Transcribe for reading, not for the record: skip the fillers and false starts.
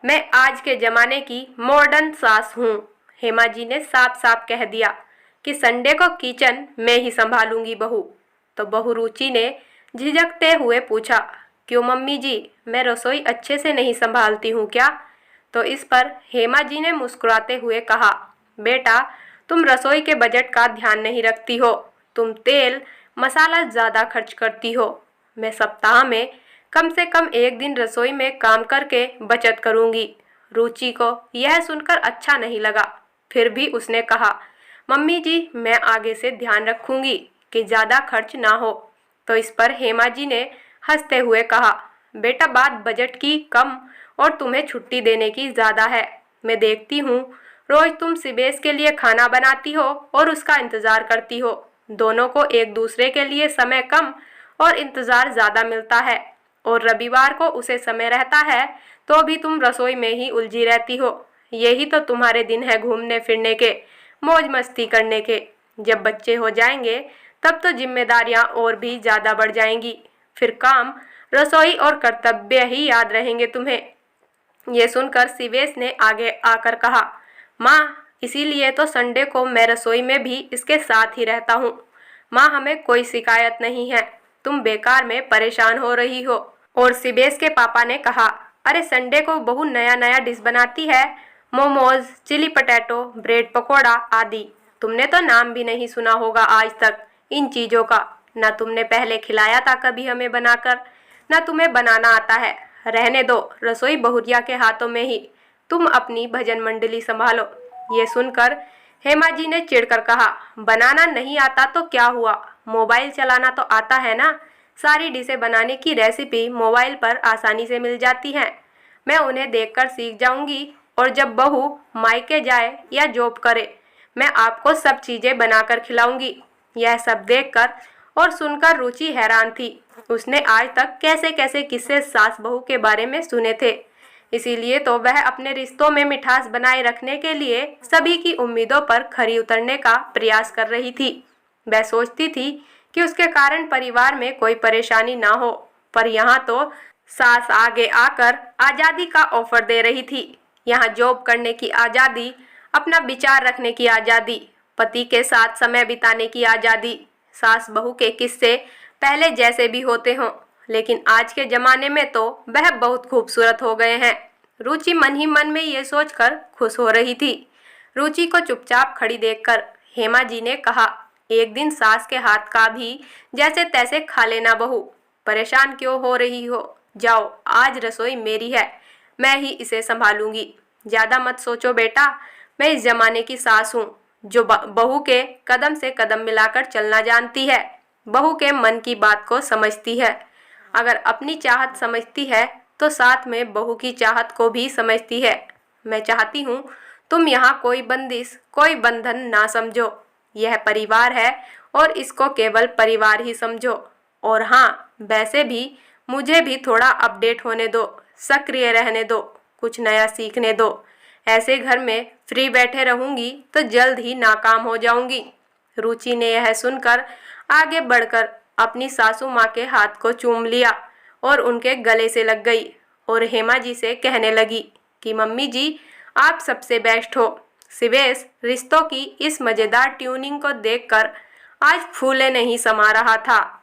मैं आज के ज़माने की मॉडर्न सास हूँ। हेमा जी ने साफ साफ कह दिया कि संडे को किचन मैं ही संभालूंगी बहू। तो बहू रुचि ने झिझकते हुए पूछा, क्यों मम्मी जी, मैं रसोई अच्छे से नहीं संभालती हूँ क्या? तो इस पर हेमा जी ने मुस्कुराते हुए कहा, बेटा, तुम रसोई के बजट का ध्यान नहीं रखती हो। तुम तेल मसाला ज़्यादा खर्च करती हो। मैं सप्ताह में कम से कम एक दिन रसोई में काम करके बचत करूंगी। रुचि को यह सुनकर अच्छा नहीं लगा। फिर भी उसने कहा, मम्मी जी, मैं आगे से ध्यान रखूंगी कि ज़्यादा खर्च ना हो। तो इस पर हेमा जी ने हंसते हुए कहा, बेटा, बात बजट की कम और तुम्हें छुट्टी देने की ज़्यादा है। मैं देखती हूँ रोज तुम सिबेश के लिए खाना बनाती हो और उसका इंतज़ार करती हो। दोनों को एक दूसरे के लिए समय कम और इंतज़ार ज़्यादा मिलता है, और रविवार को उसे समय रहता है तो भी तुम रसोई में ही उलझी रहती हो। यही तो तुम्हारे दिन है घूमने फिरने के, मौज मस्ती करने के। जब बच्चे हो जाएंगे तब तो जिम्मेदारियां और भी ज़्यादा बढ़ जाएंगी। फिर काम, रसोई और कर्तव्य ही याद रहेंगे तुम्हें। ये सुनकर सिवेश ने आगे आकर कहा, माँ, इसीलिए तो संडे को मैं रसोई में भी इसके साथ ही रहता हूँ। माँ, हमें कोई शिकायत नहीं है। तुम बेकार में परेशान हो रही हो। और सिवेश के पापा ने कहा, अरे, संडे को बहू नया नया डिश बनाती है, momos, chilli potato, bread pakora आदि। तुमने तो नाम भी नहीं सुना होगा आज तक इन चीज़ों का। न तुमने पहले खिलाया था कभी हमें बनाकर, न तुम्हें बनाना आता है। रहने दो, रसोई बहुरिया के हाथों में ही। तुम अपनी भजन मंडली संभालो। ये सुनकर हेमा जी ने चिढ़कर कहा, बनाना नहीं आता तो क्या हुआ, मोबाइल चलाना तो आता है ना। सारी डिशें बनाने की रेसिपी मोबाइल पर आसानी से मिल जाती हैं। मैं उन्हें देखकर सीख जाऊंगी, और जब बहू मायके जाए या जॉब करे, मैं आपको सब चीज़ें बनाकर खिलाऊंगी। यह सब देखकर और सुनकर रुचि हैरान थी। उसने आज तक कैसे कैसे किस्से सास बहू के बारे में सुने थे। इसीलिए तो वह अपने रिश्तों में मिठास बनाए रखने के लिए सभी की उम्मीदों पर खरी उतरने का प्रयास कर रही थी। वह सोचती थी कि उसके कारण परिवार में कोई परेशानी ना हो, पर यहाँ तो सास आगे आकर आज़ादी का ऑफर दे रही थी। यहाँ जॉब करने की आज़ादी, अपना विचार रखने की आज़ादी, पति के साथ समय बिताने की आज़ादी। सास बहू के किस्से पहले जैसे भी होते हों, लेकिन आज के ज़माने में तो वह बहुत खूबसूरत हो गए हैं। रुचि मन ही मन में ये सोचकर खुश हो रही थी। रुचि को चुपचाप खड़ी देखकर हेमा जी ने कहा, एक दिन सास के हाथ का भी जैसे तैसे खा लेना बहू। परेशान क्यों हो रही हो? जाओ, आज रसोई मेरी है, मैं ही इसे संभालूंगी। ज़्यादा मत सोचो बेटा, मैं इस जमाने की सास हूँ जो बहू के कदम से कदम मिलाकर चलना जानती है, बहू के मन की बात को समझती है। अगर अपनी चाहत समझती है तो साथ में बहू की चाहत को भी समझती है। मैं चाहती हूँ तुम यहाँ कोई बंदिश, कोई बंधन ना समझो। यह परिवार है और इसको केवल परिवार ही समझो। और हाँ, वैसे भी मुझे भी थोड़ा अपडेट होने दो, सक्रिय रहने दो, कुछ नया सीखने दो। ऐसे घर में फ्री बैठे रहूंगी तो जल्द ही नाकाम हो जाऊंगी। रुचि ने यह सुनकर आगे बढ़कर अपनी सासू माँ के हाथ को चूम लिया और उनके गले से लग गई, और हेमा जी से कहने लगी कि मम्मी जी, आप सबसे बेस्ट हो। सिवेश रिश्तों की इस मज़ेदार ट्यूनिंग को देखकर आज फूले नहीं समा रहा था।